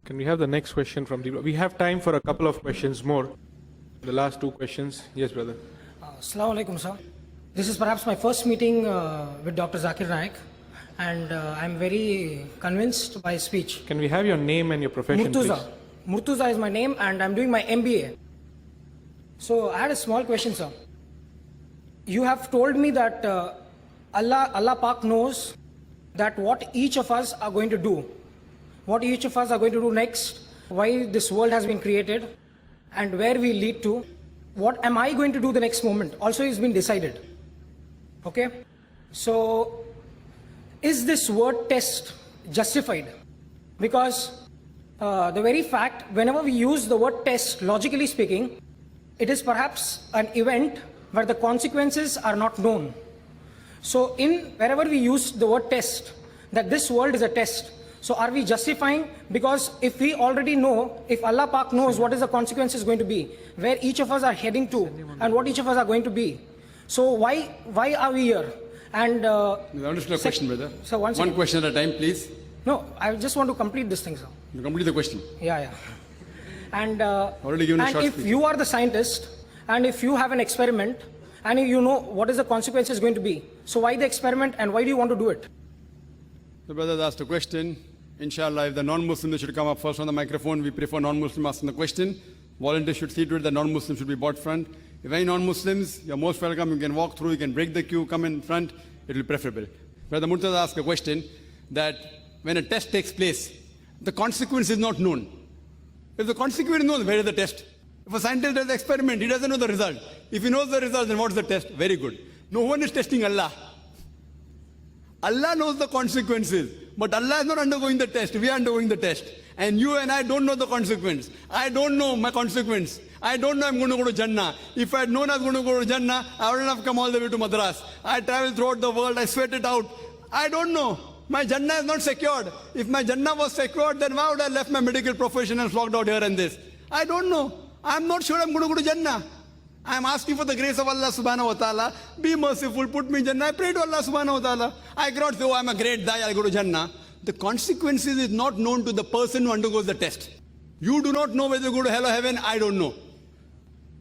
Can we have the next question from the... We have time for a couple of questions more. The last two questions. Yes, brother. Assal-mo-alaikum, sir. This is perhaps my first meeting with Dr. Zakir Naik, and I'm very convinced by his speech. Can we have your name and your profession, Murtuza. please? Murtuza is my name, and I'm doing my MBA. So I had a small question, sir. You have told me that Allah Pak knows that what each of us are going to do, what each of us are going to do next, why this world has been created, and where we lead to. What am I going to do the next moment? Also, it's been decided. Okay? So, is this word test justified? Because the very fact, whenever we use the word test, logically speaking, it is perhaps an event where the consequences are not known. So, wherever we use the word test, that this world is a test, so are we justifying? Because if we already know, if Allah Pak knows what is the consequences going to be, where each of us are heading to, and what each of us are going to be, so why are we here? And you understand the question, brother? So one question at a time, please. No, I just want to complete this thing, sir. You complete the question. Yeah. And already given a short if speech. you are the scientist, and if you have an experiment, and you know what is the consequences going to be, so why the experiment, and why do you want to do it? The brother asked a question. Inshallah, if the non-Muslims should come up first on the microphone, we prefer non-Muslim asking the question. Volunteers should see to it that non-Muslims should be brought front. If any non-Muslims, you're most welcome. You can walk through, you can break the queue, come in front. It will be preferable. Brother Murtaza asked a question that when a test takes place, the consequence is not known. If the consequence is known, where is the test? If a scientist does the experiment, he doesn't know the result. If he knows the result, then what's the test? Very good. No one is testing Allah. Allah knows the consequences, but Allah is not undergoing the test. We are undergoing the test. And you and I don't know the consequence. I don't know my consequence. I don't know I'm going to go to Jannah. If I had known I was going to go to Jannah, I wouldn't have come all the way to Madras. I traveled throughout the world. I sweat it out. I don't know. My Jannah is not secured. If my Jannah was secured, then why would I left my medical profession and flocked out here and this? I don't know. I'm not sure I'm going to go to Jannah. I'm asking for the grace of Allah subhanahu wa ta'ala. Be merciful, put me in Jannah. I pray to Allah subhanahu wa ta'ala. I cannot say, oh, I'm a great guy, I'll go to Jannah. The consequences is not known to the person who undergoes the test. You do not know whether you go to hell or heaven, I don't know.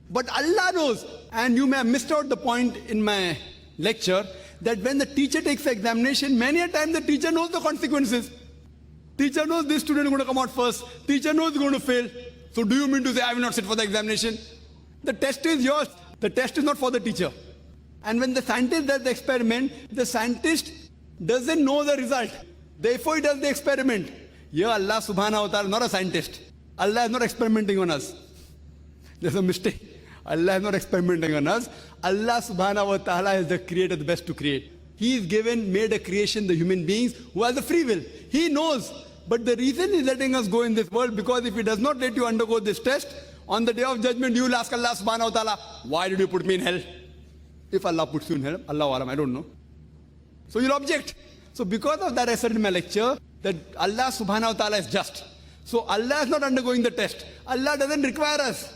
But Allah knows. And you may have missed out the point in my lecture that when the teacher takes the examination, many a time the teacher knows the consequences. Teacher knows this student is going to come out first. Teacher knows he's going to fail. So do you mean to say I will not sit for the examination? The test is yours. The test is not for the teacher. And when the scientist does the experiment, the scientist doesn't know the result. Therefore, he does the experiment. Here, Allah subhanahu wa ta'ala is not a scientist. Allah is not experimenting on us. There's a mistake. Allah is not experimenting on us. Allah subhanahu wa ta'ala is the creator, the best to create. He's made a creation, the human beings, who has the free will. He knows. But the reason he's letting us go in this world, because if he does not let you undergo this test, on the day of judgment, you will ask Allah subhanahu wa ta'ala, why did you put me in hell? If Allah puts you in hell, Allahu alam, I don't know. So you'll object. So because of that, I said in my lecture that Allah subhanahu wa ta'ala is just. So Allah is not undergoing the test. Allah doesn't require us.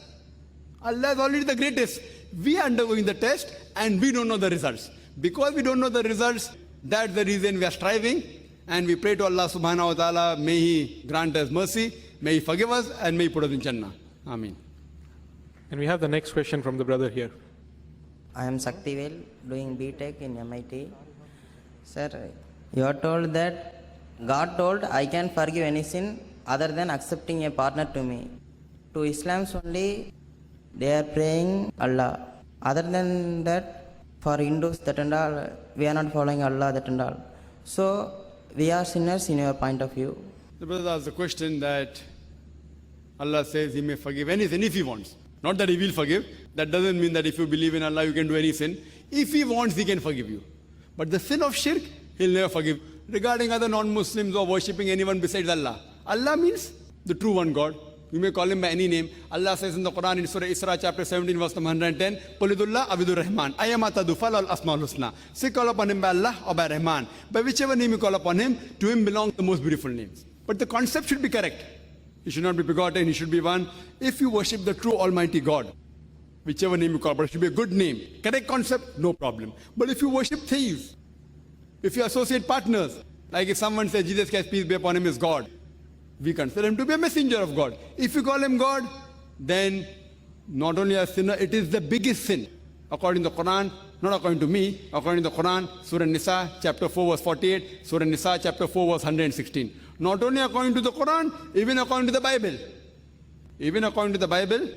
Allah is already the greatest. We are undergoing the test and we don't know the results. Because we don't know the results, that's the reason we are striving. And we pray to Allah subhanahu wa ta'ala, may He grant us mercy, may He forgive us, and may He put us in Jannah. Ameen. And we have the next question from the brother here. I am Saktivel, doing BTech in MIT. Sir, you are told that God told, I can forgive any sin other than accepting a partner to me. To Islam's only, they are praying Allah. Other than that, for Hindus, that and all, we are not following Allah, that and all. So, we are sinners in your point of view. The brother asked the question that Allah says He may forgive any sin if He wants. Not that He will forgive. That doesn't mean that if you believe in Allah, you can do any sin. If He wants, He can forgive you. But the sin of shirk, He'll never forgive. Regarding other non-Muslims or worshipping anyone besides Allah, Allah means the true one God. You may call Him by any name. Allah says in the Quran in Surah Isra chapter 17 verse number 110, Qulidullah Abidur Rahman, Ayamata Dufal al Asmaul Husna. Say call upon Him by Allah or by Rahman. By whichever name you call upon Him, to Him belong the most beautiful names. But the concept should be correct. He should not be begotten, He should be one. If you worship the true Almighty God, whichever name you call, but it should be a good name. Correct concept, no problem. But if you worship thieves, if you associate partners, like if someone says Jesus Christ, peace be upon Him, is God, we consider him to be a messenger of God. If you call him God, then not only a sinner, it is the biggest sin. According to the Quran, not according to me, according to the Quran, Surah Nisa, chapter 4, verse 48, Surah Nisa, chapter 4, verse 116. Not only according to the Quran, even according to the Bible. Even according to the Bible,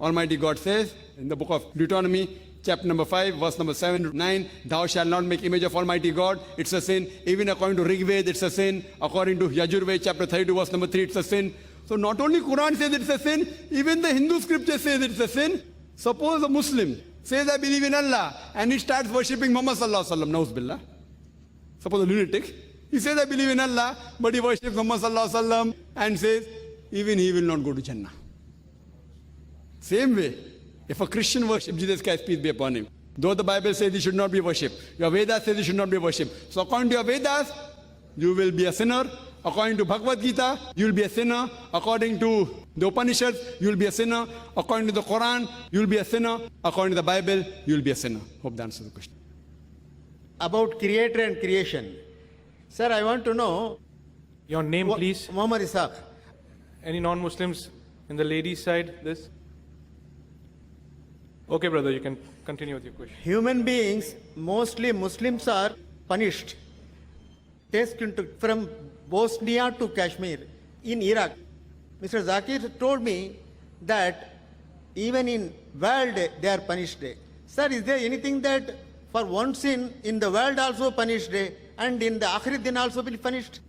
Almighty God says in the book of Deuteronomy, chapter number 5, verse number 7 to 9, thou shalt not make image of Almighty God, it's a sin. Even according to Rigved, it's a sin. According to Yajurved, chapter 32, verse number 3, it's a sin. So not only Quran says it's a sin, even the Hindu scripture says it's a sin. Suppose a Muslim says, I believe in Allah, and he starts worshipping Muhammad sallallahu alaihi wasallam, nauz billah. Suppose a lunatic, he says, I believe in Allah, but he worships Muhammad sallallahu alaihi wasallam and says, even he will not go to Jannah. Same way, if a Christian worships Jesus Christ, peace be upon him, though the Bible says he should not be worshipped, your Vedas says he should not be worshipped. So according to your Vedas, you will be a sinner. According to Bhagavad Gita, you will be a sinner. According to the Upanishads, you will be a sinner. According to the Quran, you will be a sinner. According to the Bible, you will be a sinner. Hope that answers the question. About creator and creation. Sir, I want to know. Your name, please. Muhammad Ishaq. Any non-Muslims in the ladies' side, this? Okay, brother, you can continue with your question. Human beings, mostly Muslims, are punished. From Bosnia to Kashmir in Iraq. Mr. Zakir told me that even in world they are punished. Sir, is there anything that for one sin in the world also punished and in the Akhirat din also will be punished?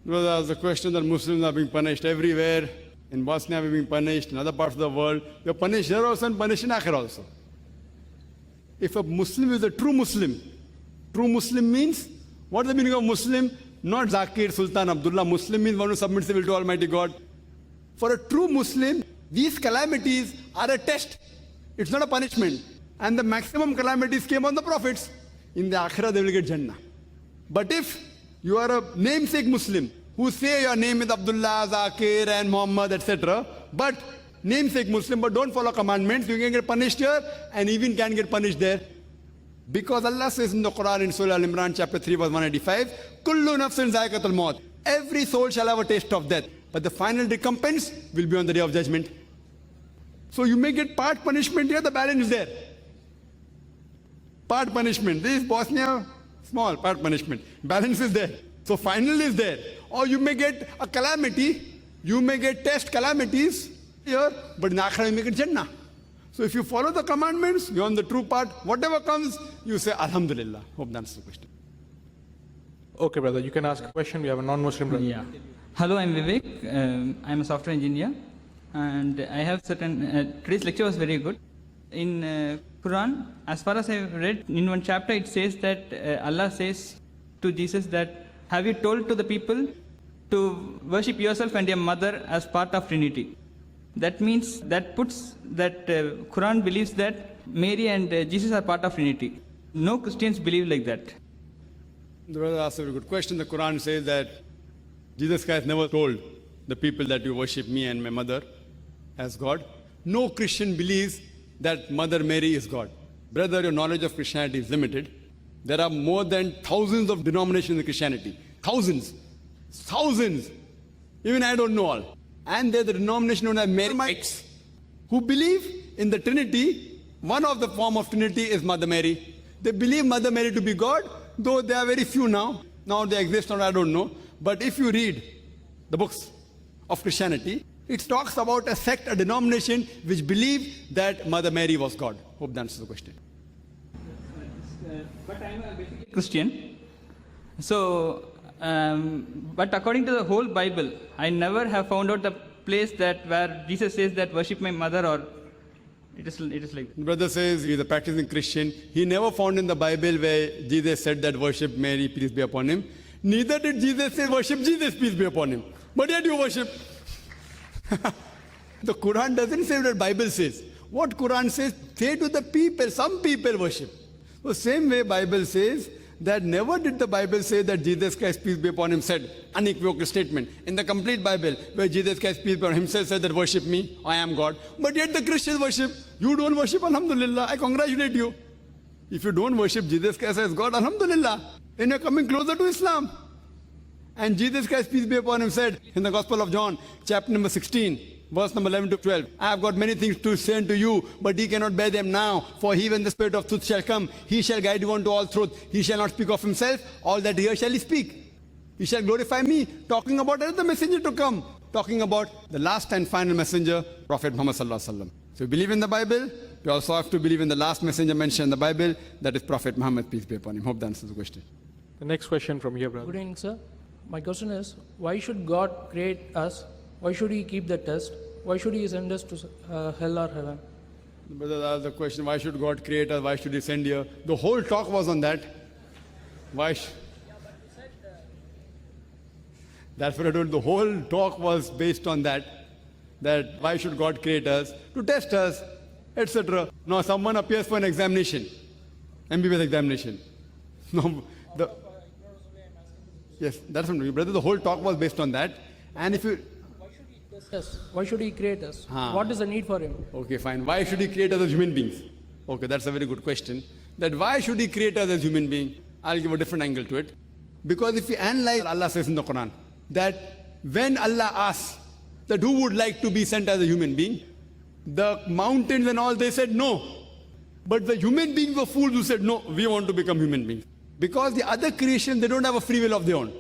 Well, that's the question that Muslims are being punished everywhere. In Bosnia, we're being punished. In other parts of the world, we're punished here also and punished in Akhirah also. If a Muslim is a true Muslim means, what is the meaning of Muslim? Not Zakir, Sultan, Abdullah. Muslim means one who submits the will to Almighty God. For a true Muslim, these calamities are a test. It's not a punishment. And the maximum calamities came on the prophets. In the Akhirah, they will get Jannah. But if you are a namesake Muslim, who say your name is Abdullah, Zakir and Muhammad, etc., but namesake Muslim, but don't follow commandments, you can get punished here and even can get punished there. Because Allah says in the Quran in Surah Al-Imran chapter 3 verse 185, Kullu nafsin za'iqatul maut. Every soul shall have a taste of death. But the final recompense will be on the day of judgment. So you may get part punishment here, the balance is there. Part punishment. This is Bosnia, small part punishment. Balance is there. So final is there. Or you may get a calamity, you may get test calamities here, but in Akhirah you may get Jannah. So if you follow the commandments, you're on the true path. Whatever comes, you say Alhamdulillah. Hope that answers the question. Okay, brother, you can ask a question. We have a non-Muslim brother. Yeah. Hello, I'm Vivek. I'm a software engineer, and I have certain. Today's lecture was very good. In Quran, as far as I've read, in one chapter it says that Allah says to Jesus that, "Have you told to the people to worship yourself and your mother as part of Trinity?" That means that puts that Quran believes that Mary and Jesus are part of Trinity. No Christians believe like that. The brother asked a very good question. The Quran says that Jesus Christ never told the people that you worship me and my mother as God. No Christian believes that Mother Mary is God. Brother, your knowledge of Christianity is limited. There are more than thousands of denominations in Christianity. Thousands. Thousands. Even I don't know all. And there's a denomination known as Maronites who believe in the Trinity. One of the form of Trinity is Mother Mary. They believe Mother Mary to be God, though there are very few now. Now they exist or I don't know. But if you read the books of Christianity, it talks about a sect, a denomination which believe that Mother Mary was God. Hope that answers the question. But I'm a basically Christian. So, but according to the whole Bible, I never have found out the place that where Jesus says that worship my mother, or it is like. Brother says he's a practicing Christian. He never found in the Bible where Jesus said that worship Mary, peace be upon him. Neither did Jesus say worship Jesus, peace be upon him. But yet you worship. The Quran doesn't say what the Bible says. What Quran says, say to the people, some people worship. The same way Bible says that never did the Bible say that Jesus Christ, peace be upon him, said unequivocal statement. In the complete Bible, where Jesus Christ, peace be upon him, himself said that worship me, I am God. But yet the Christians worship. You don't worship, Alhamdulillah, I congratulate you. If you don't worship Jesus Christ as God, Alhamdulillah, then you're coming closer to Islam. And Jesus Christ, peace be upon him, said in the Gospel of John, chapter number 16, verse number 11 to 12, I have got many things to say unto you, but ye cannot bear them now. For he, when the Spirit of truth shall come, he shall guide you unto all truth. He shall not speak of himself, all that he hears shall he speak. He shall glorify me, talking about another messenger to come, talking about the last and final messenger, Prophet Muhammad sallallahu alaihi wasallam. So we believe in the Bible. We also have to believe in the last messenger mentioned in the Bible, that is Prophet Muhammad, peace be upon him. Hope that answers the question. The next question from here, brother. Good evening, sir. My question is, why should God create us? Why should He keep the test? Why should He send us to hell or heaven? Brother asked the question, why should God create us? Why should He send here? The whole talk was on that. That's what I told. The whole talk was based on that. That why should God create us? To test us, etc. Now someone appears for an examination, MBBS examination. No, yes, that's what, brother. The whole talk was based on that. And if you, Yes. Why should He create us? Ah. What is the need for Him? okay, fine. Why should He create us as human beings? Okay, that's a very good question. That why should He create us as human beings? I'll give a different angle to it. Because if you analyze, Allah says in the Quran that when Allah asks that who would like to be sent as a human being, the mountains and all, they said no. But the human beings were fools who said no, we want to become human beings. Because the other creation, they don't have a free will of their own.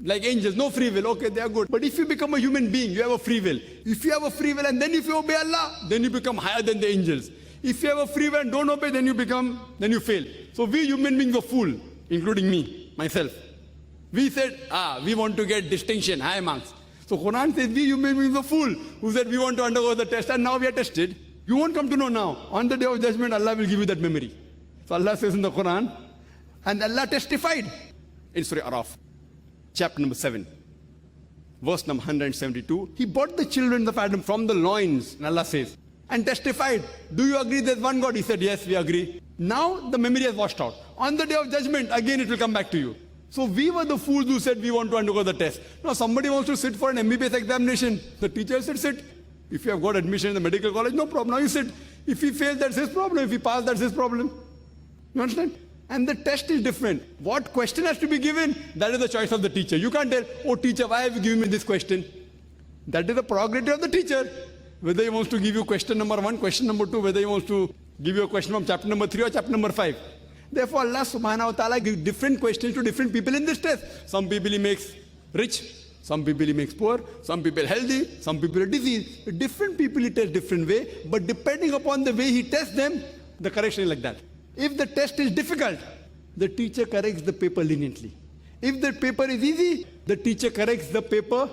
Like angels, no free will, okay, they are good. But if you become a human being, you have a free will. If you have a free will and then if you obey Allah, then you become higher than the angels. If you have a free will and don't obey, then you fail. So we human beings were fools, including me, myself. We said, we want to get distinction, high marks. So Quran says we human beings were fools who said we want to undergo the test, and now we are tested. You won't come to know now. On the day of judgment, Allah will give you that memory. So Allah says in the Quran, and Allah testified in Surah Araf, chapter number 7, verse number 172. He brought the children of Adam from the loins, and Allah says, and testified, do you agree there's one God? He said, yes, we agree. Now the memory has washed out. On the day of judgment, again it will come back to you. So we were the fools who said we want to undergo the test. Now somebody wants to sit for an MBBS examination. The teacher said, sit. If you have got admission in the medical college, no problem. Now you sit. If he fails, that's his problem. If he passes, that's his problem. You understand? And the test is different. What question has to be given, that is the choice of the teacher. You can't tell, oh teacher, why have you given me this question? That is the prerogative of the teacher. Whether he wants to give you question number 1, question number 2, whether he wants to give you a question from chapter number 3 or chapter number 5. Therefore, Allah subhanahu wa ta'ala gives different questions to different people in this test. Some people he makes rich, some people he makes poor, some people healthy, some people are diseased. Different people he tests different way, but depending upon the way he tests them, the correction is like that. If the test is difficult, the teacher corrects the paper leniently. If the paper is easy, the teacher corrects the paper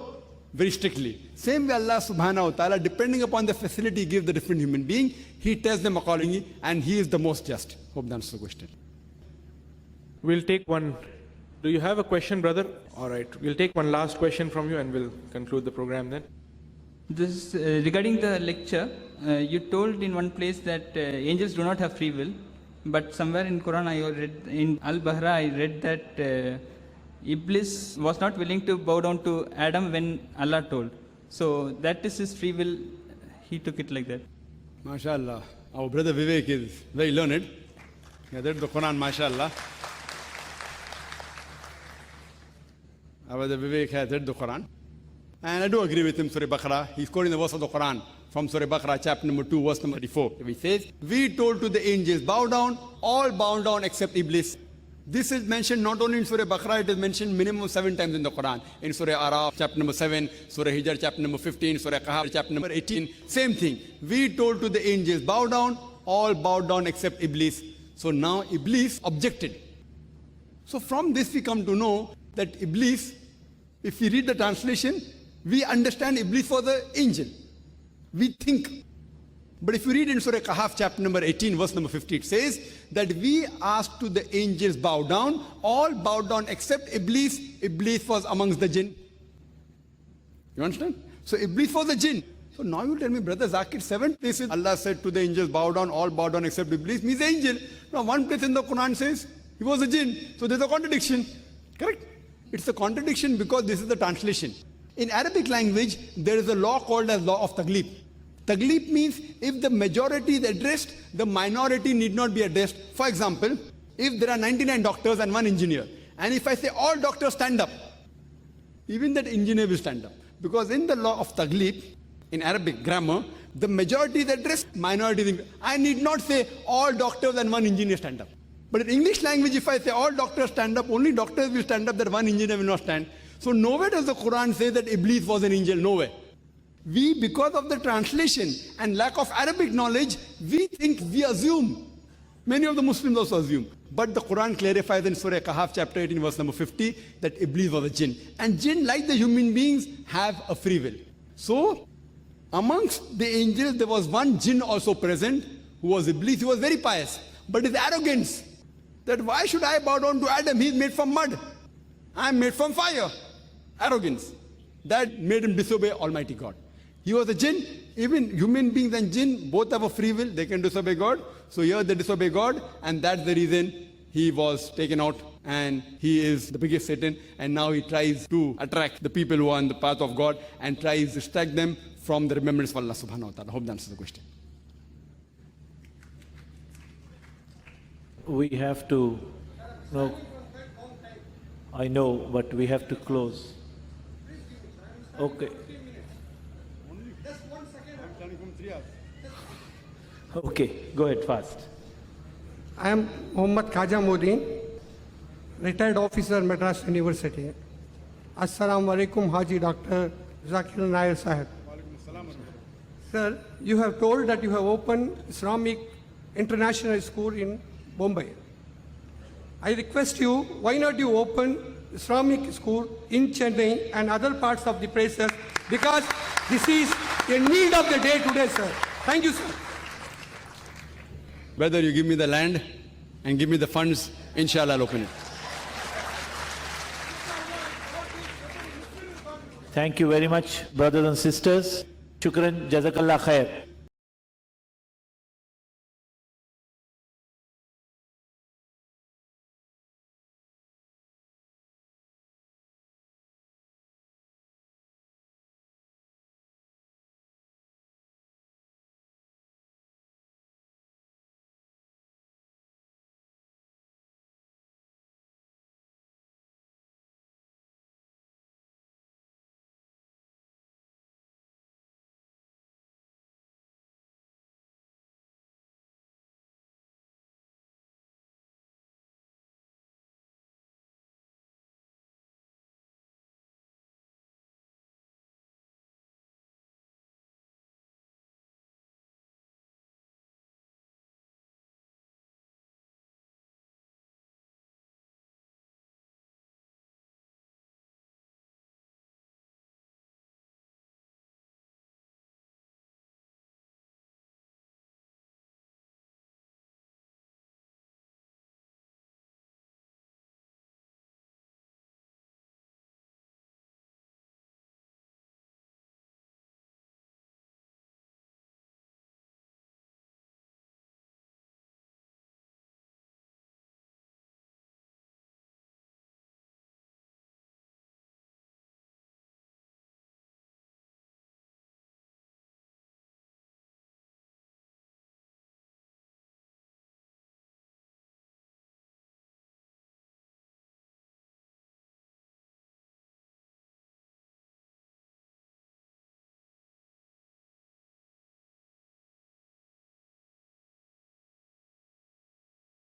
very strictly. Same way Allah subhanahu wa ta'ala, depending upon the facility he gives the different human being, he tests them accordingly, and he is the most just. Hope that answers the question. We'll take one. Do you have a question, brother? All right. We'll take one last question from you and we'll conclude the program then. This regarding the lecture, you told in one place that angels do not have free will, but somewhere in Quran I read, in Al-Bahra I read that Iblis was not willing to bow down to Adam when Allah told. So that is his free will, he took it like that. MashaAllah. Our brother Vivek is very learned. He has read the Quran, MashaAllah. Our brother Vivek has read the Quran. And I do agree with him, Surah Baqarah. He's quoting the verse of the Quran from Surah Baqarah, chapter number 2, verse number 34. He says, we told to the angels, bow down, all bow down except Iblis. This is mentioned not only in Surah Baqarah, it is mentioned minimum 7 times in the Quran. In Surah Araf, chapter number 7, Surah Hijr, chapter number 15, Surah Kahf, chapter number 18. Same thing. We told to the angels, bow down, all bow down except Iblis. So now Iblis objected. So from this we come to know that Iblis, if we read the translation, we understand Iblis was an angel. We think. But if you read in Surah Kahf, chapter number 18, verse number 50, it says that we asked to the angels bow down, all bowed down except Iblis. Iblis was amongst the jinn. You understand? So Iblis was a jinn. So now you tell me, brother Zakir, 7 places Allah said to the angels, bow down, all bow down except Iblis, means angel. Now 1 place in the Quran says he was a jinn. So there's a contradiction. Correct? It's a contradiction because this is the translation. In Arabic language, there is a law called as law of taglib. Taglib means if the majority is addressed, the minority need not be addressed. For example, if there are 99 doctors and 1 engineer, and if I say all doctors stand up, even that engineer will stand up. Because in the law of taglib, in Arabic grammar, the majority is addressed, minority is ignored. I need not say all doctors and one engineer stand up. But in English language, if I say all doctors stand up, only doctors will stand up, that one engineer will not stand. So nowhere does the Quran say that Iblis was an angel, nowhere. We, because of the translation and lack of Arabic knowledge, we assume. Many of the Muslims also assume. But the Quran clarifies in Surah Kahf, chapter 18, verse number 50, that Iblis was a jinn. And jinn, like the human beings, have a free will. So, amongst the angels, there was one jinn also present, who was Iblis. He was very pious. But his arrogance, that why should I bow down to Adam? He's made from mud. I'm made from fire. Arrogance. That made him disobey Almighty God. He was a jinn. Even human beings and jinn both have a free will. They can disobey God. So here they disobey God, and that's the reason he was taken out, and he is the biggest Satan. And now he tries to attract the people who are on the path of God and tries to distract them from the remembrance of Allah subhanahu wa ta'ala. I hope that answers the question. We have to, no, I know, but we have to close. Okay. Okay, go ahead fast. I am Mohammad Khaja Modin, retired officer, Madras University. Assal-mo-alaikum, Haji Dr. Zakir Naik Sahib. Sir, you have told that you have opened Islamic International School in Bombay. I request you, why not you open Islamic school in Chennai and other parts of the places, because this is a need of the day today, sir. Thank you, sir. Whether you give me the land and give me the funds, inshallah I'll open it. Thank you very much, brothers and sisters. Shukran, Jazakallah khair.